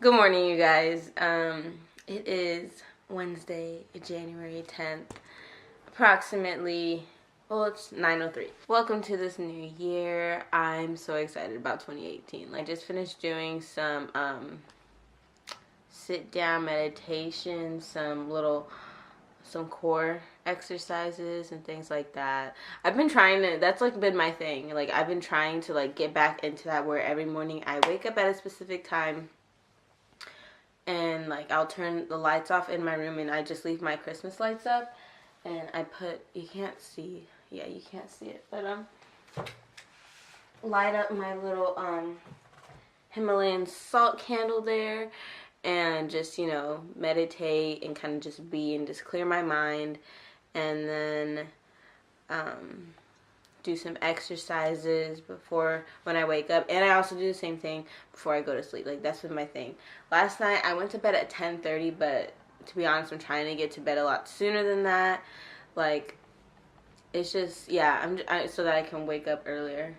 Good morning, you guys. It is Wednesday, January 10th, approximately, well, it's 9:03. Welcome to this new year. I'm so excited about 2018. I just finished doing some sit down meditation, some core exercises and things like that. I've been trying to, that's like been my thing. Like I've been trying to like get back into that, where every morning I wake up at a specific time and like I'll turn the lights off in my room and I just leave my Christmas lights up, and I put, you can't see, yeah, you can't see it, but light up my little Himalayan salt candle there, and just, you know, meditate and kind of just be and just clear my mind, and then do some exercises before when I wake up, and I also do the same thing before I go to sleep. Like that's been my thing. Last night I went to bed at 10:30, but to be honest, I'm trying to get to bed a lot sooner than that. Like it's just, yeah, so that I can wake up earlier,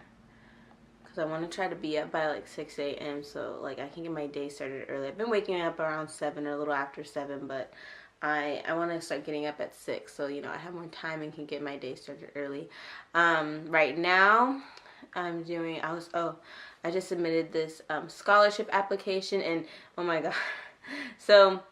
because I want to try to be up by like 6 a.m. so like I can get my day started early. I've been waking up around 7 or a little after 7, but I want to start getting up at 6, so, you know, I have more time and can get my day started early. Right now, I just submitted this scholarship application, and oh my god. So,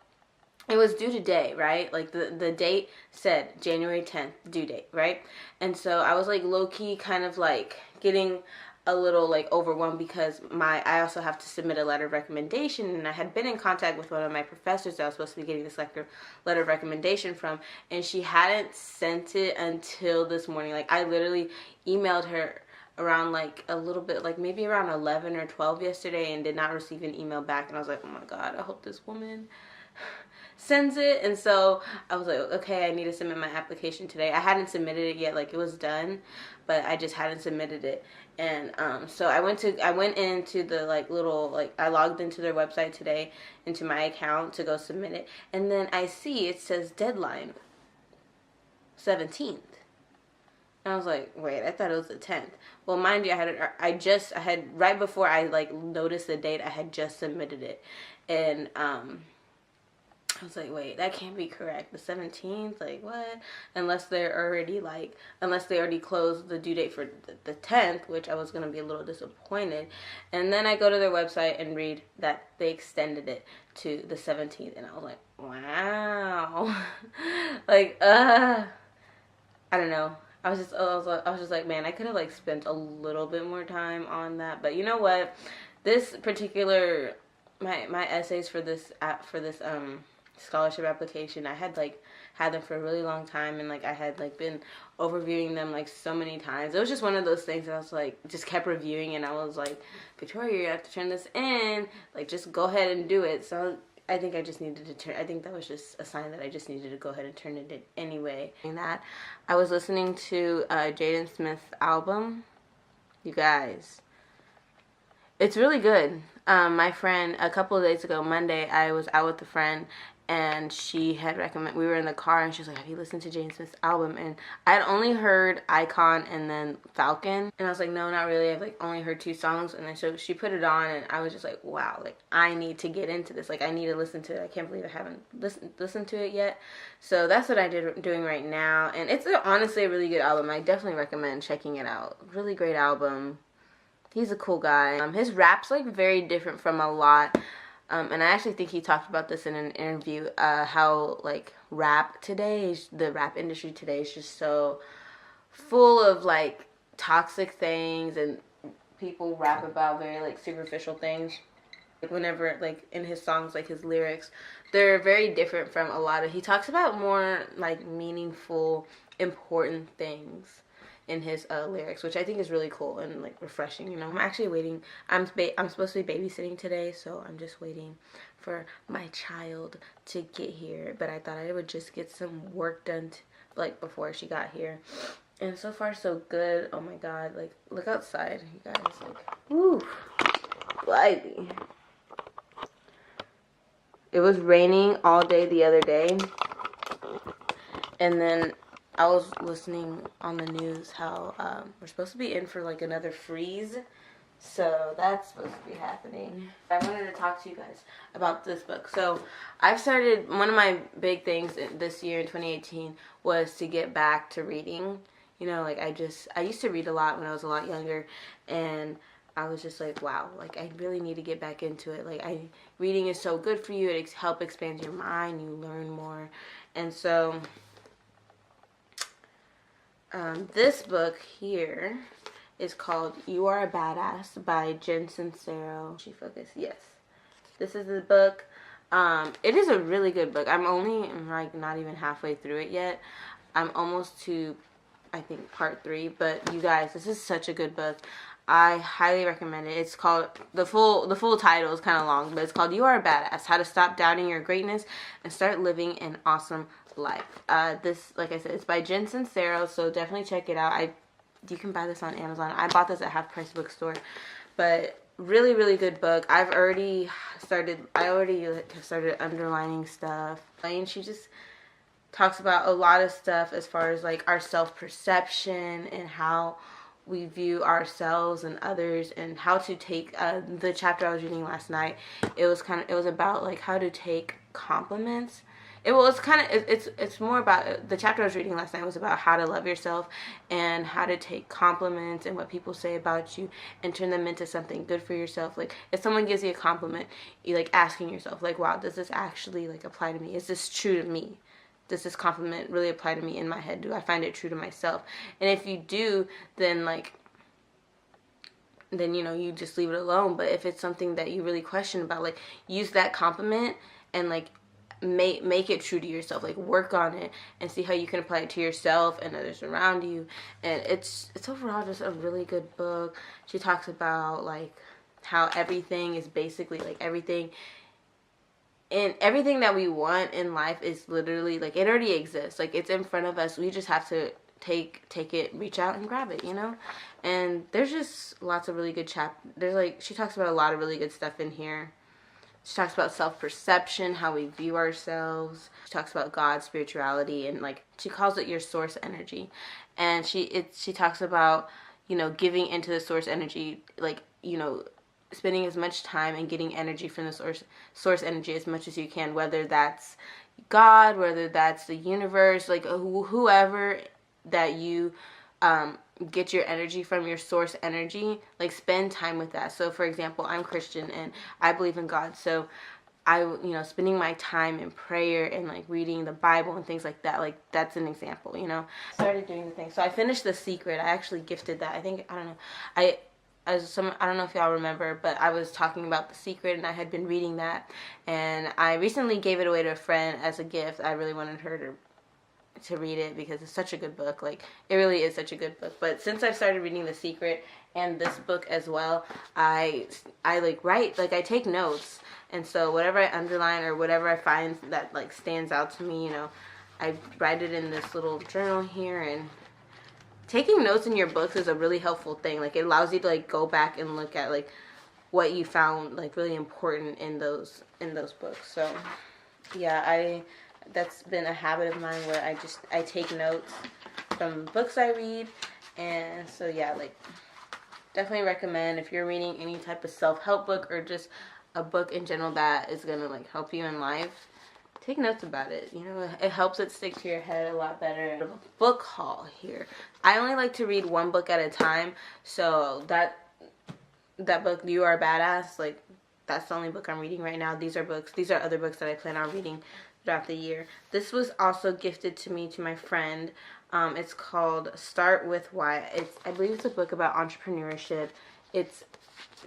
it was due today, right? Like the date said January 10th, due date, right? And so I was like low-key kind of like getting a little like overwhelmed, because I also have to submit a letter of recommendation, and I had been in contact with one of my professors that I was supposed to be getting this letter of recommendation from, and she hadn't sent it until this morning. Like I literally emailed her around like a little bit, like maybe around 11 or 12 yesterday, and did not receive an email back, and I was like, oh my god, I hope this woman sends it. And so I was like, okay, I need to submit my application today. I hadn't submitted it yet, like it was done, but I just hadn't submitted it. And so I went into the like little, like I logged into their website today into my account to go submit it, and then I see it says deadline 17th. And I was like, wait, I thought it was the 10th. Well, mind you, I had right before I like noticed the date, I had just submitted it, and I was like, wait, that can't be correct. The 17th, like what? Unless they already closed the due date for the 10th, which I was going to be a little disappointed. And then I go to their website and read that they extended it to the 17th. And I was like, wow. Like, I don't know. I was just like, man, I could have like spent a little bit more time on that. But you know what? This particular, my essays for this scholarship application, I had them for a really long time, and like I had like been overviewing them like so many times. It was just one of those things that I was like, just kept reviewing, and I was like, Victoria, you have to turn this in, like just go ahead and do it. So I think I just needed to turn, I think that was just a sign that I just needed to go ahead and turn it in anyway. And that, I was listening to Jaden Smith's album. You guys, it's really good. My friend, a couple of days ago, Monday, I was out with a friend, and she had we were in the car, and she was like, have you listened to Jaden Smith's album? And I had only heard Icon and then Falcon, and I was like, no, not really. I've like only heard 2 songs. And then so she put it on, and I was just like, wow, like I need to get into this. Like I need to listen to it. I can't believe I haven't listened to it yet. So that's what doing right now, and it's honestly a really good album. I definitely recommend checking it out. Really great album. He's a cool guy. His rap's like very different from a lot. And I actually think he talked about this in an interview, how like the rap industry today is just so full of like toxic things, and people rap about very like superficial things. Like whenever like in his songs, like his lyrics, they're very different from a lot of, he talks about more like meaningful, important things in his lyrics, which I think is really cool and like refreshing. You know, I'm actually waiting. I'm supposed to be babysitting today, so I'm just waiting for my child to get here. But I thought I would just get some work done like before she got here. And so far so good. Oh my god, like look outside, you guys. Like, woo, lively. It was raining all day the other day, and then I was listening on the news how we're supposed to be in for like another freeze So that's supposed to be happening. I wanted to talk to you guys about this book. So I've started, one of my big things this year in 2018 was to get back to reading. You know, like I used to read a lot when I was a lot younger, and I was just like, wow, like I really need to get back into it. Like reading is so good for you. It helps expand your mind. You learn more. And so this book here is called You Are a Badass by Jen Sincero. She focused, yes. This is the book. It is a really good book. I'm only like not even halfway through it yet. I'm almost to, I think, part 3. But you guys, this is such a good book. I highly recommend it. It's called, the full title is kind of long, but it's called You Are a Badass: How to Stop Doubting Your Greatness and Start Living an Awesome Life. This, like I said, it's by Jen Sincero, so definitely check it out. You can buy this on Amazon. I bought this at Half Price Bookstore, but really, really good book. I already started underlining stuff. And she just talks about a lot of stuff as far as like our self-perception and how we view ourselves and others, and how to take the chapter I was reading last night. It was about like how to take compliments. It's more about, the chapter I was reading last night was about how to love yourself and how to take compliments and what people say about you and turn them into something good for yourself. Like if someone gives you a compliment, you like asking yourself like, wow, does this actually like apply to me? Is this true to me? Does this compliment really apply to me in my head? Do I find it true to myself? And if you do, then you know, you just leave it alone. But if it's something that you really question about, like use that compliment and like make it true to yourself. Like work on it and see how you can apply it to yourself and others around you. And it's overall just a really good book. She talks about like how everything is basically like everything that we want in life is literally like it already exists. Like it's in front of us. We just have to take it, reach out and grab it, you know? And there's just lots of really good she talks about a lot of really good stuff in here. She talks about self-perception, how we view ourselves. She talks about God, spirituality, and like she calls it your source energy. And she talks about, you know, giving into the source energy, like, you know, spending as much time and getting energy from the source energy as much as you can, whether that's God, whether that's the universe, like whoever that you get your energy from, your source energy, like spend time with that. So for example, I'm Christian and I believe in God, so spending my time in prayer and like reading the Bible and things like that, like that's an example, you know. Started doing the thing. So I finished The Secret. I actually gifted that. I don't know if y'all remember, but I was talking about The Secret and I had been reading that, and I recently gave it away to a friend as a gift. I really wanted her to read it because it's such a good book. Like it really is such a good book. But since I've started reading The Secret and this book as well, I like write, like I take notes, and so whatever I underline or whatever I find that like stands out to me, you know, I write it in this little journal here. And taking notes in your books is a really helpful thing. Like it allows you to like go back and look at like what you found like really important in those books. So yeah, that's been a habit of mine where I take notes from books I read. And so yeah, like definitely recommend if you're reading any type of self-help book or just a book in general that is gonna like help you in life, take notes about it. You know, it helps it stick to your head a lot better. Book haul here. I only like to read one book at a time, so that book, You Are a Badass, like that's the only book I'm reading right now. These are other books that I plan on reading throughout the year. This was also gifted to me to my friend. It's called Start With Why. I believe it's a book about entrepreneurship.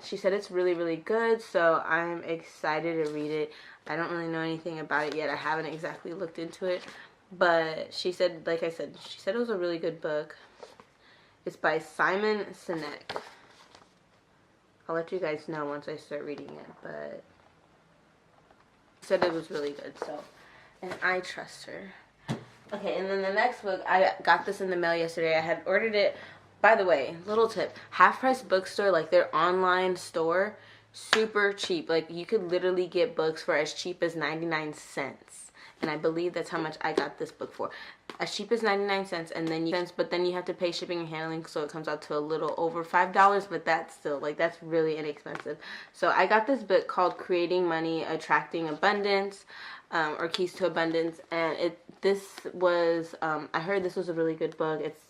She said it's really, really good, so I'm excited to read it. I don't really know anything about it yet. I haven't exactly looked into it, but she said, like I said, it was a really good book. It's by Simon Sinek. I'll let you guys know once I start reading it, but she said it was really good, so, and I trust her. Okay, and then the next book, I got this in the mail yesterday. I had ordered it. By the way, little tip, Half Price Bookstore, like their online store, super cheap. Like you could literally get books for as cheap as 99 cents. and I believe that's how much I got this book for. As cheap as 99 cents, and then you have to pay shipping and handling, so it comes out to a little over $5, but that's still, like, that's really inexpensive. So I got this book called Creating Money, Attracting Abundance, or Keys to Abundance, and this was, I heard this was a really good book. It's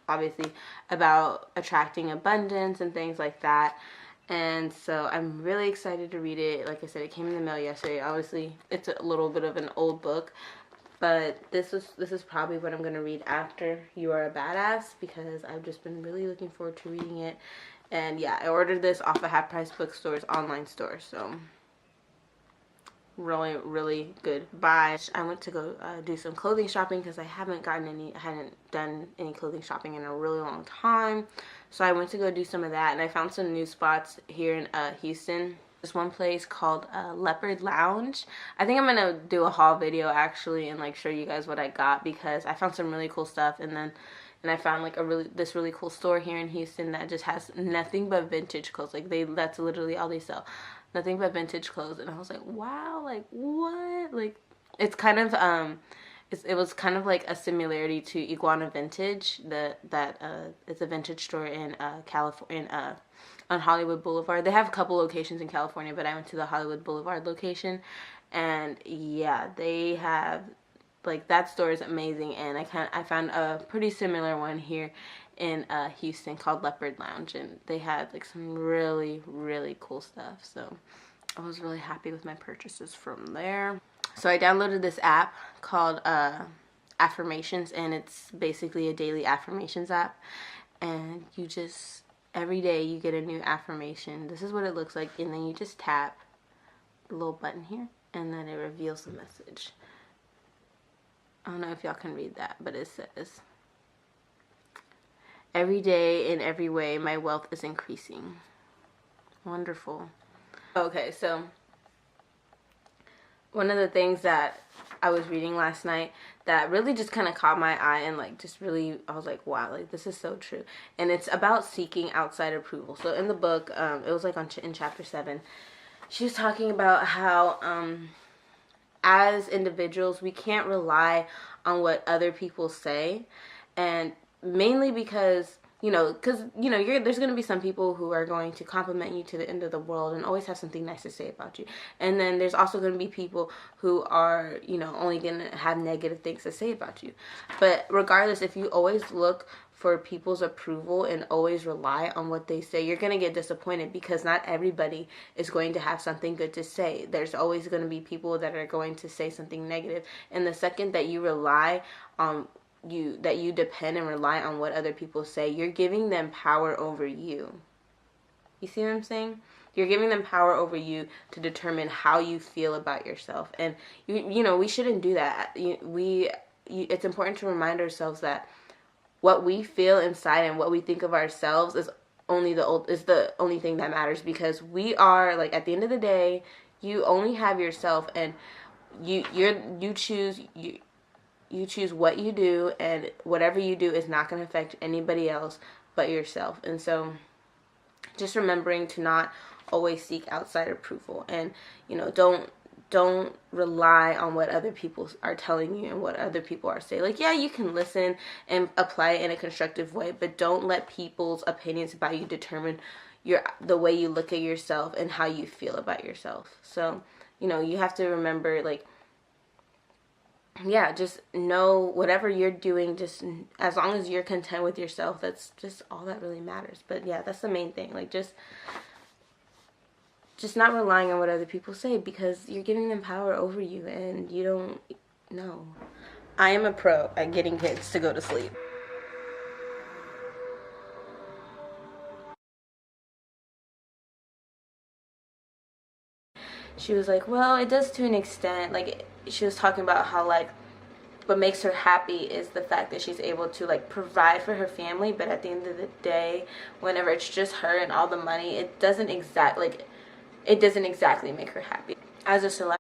obviously about attracting abundance and things like that. And so I'm really excited to read it. Like I said, it came in the mail yesterday. Obviously, it's a little bit of an old book, but this is probably what I'm going to read after You Are a Badass, because I've just been really looking forward to reading it. And yeah, I ordered this off of Half Price Bookstore's online store, so really, really good buy. I went to go do some clothing shopping because I hadn't done any clothing shopping in a really long time. So I went to go do some of that, and I found some new spots here in Houston. There's one place called Leopard Lounge. I think I'm gonna do a haul video actually and like show you guys what I got, because I found some really cool stuff, and I found like this really cool store here in Houston that just has nothing but vintage clothes. Like that's literally all they sell. Nothing but vintage clothes. And I was like, wow, like what? Like it's kind of it was kind of like a similarity to Iguana Vintage. It's a vintage store in California, on Hollywood Boulevard. They have a couple locations in California, but I went to the Hollywood Boulevard location, and yeah, they have, like, that store is amazing. And I found a pretty similar one here in Houston called Leopard Lounge, and they had like some really, really cool stuff. So I was really happy with my purchases from there. So I downloaded this app called Affirmations, and it's basically a daily affirmations app, and you just, every day you get a new affirmation. This is what it looks like, and then you just tap the little button here, and then it reveals the message. I don't know if y'all can read that, but it says, every day in every way my wealth is increasing. Wonderful. Okay, so one of the things that I was reading last night that really just kind of caught my eye, and like just really, I was like, wow, like this is so true. And it's about seeking outside approval. So in the book, it was like in chapter 7, she was talking about how as individuals we can't rely on what other people say, and mainly because there's going to be some people who are going to compliment you to the end of the world and always have something nice to say about you. And then there's also going to be people who are, only going to have negative things to say about you. But regardless, if you always look for people's approval and always rely on what they say, you're going to get disappointed, because not everybody is going to have something good to say. There's always going to be people that are going to say something negative. And the second that you rely on you depend and rely on what other people say, you're giving them power over you. You see what I'm saying? You're giving them power over you to determine how you feel about yourself. And we shouldn't do that. It's important to remind ourselves that what we feel inside and what we think of ourselves is the only thing that matters, because we are, like, at the end of the day, you only have yourself, and you choose what you do, and whatever you do is not going to affect anybody else but yourself. And so just remembering to not always seek outside approval, and don't rely on what other people are telling you and what other people are saying. Like, yeah, you can listen and apply it in a constructive way, but don't let people's opinions about you determine the way you look at yourself and how you feel about yourself. So you have to remember, like, yeah, just know whatever you're doing, just as long as you're content with yourself, that's just all that really matters. But yeah, that's the main thing. Like, just not relying on what other people say, because you're giving them power over you, and you don't know. I am a pro at getting kids to go to sleep. She was like, well, it does to an extent. Like, she was talking about how, like, what makes her happy is the fact that she's able to, like, provide for her family, but at the end of the day, whenever it's just her and all the money, it doesn't exactly make her happy. As a celebrity,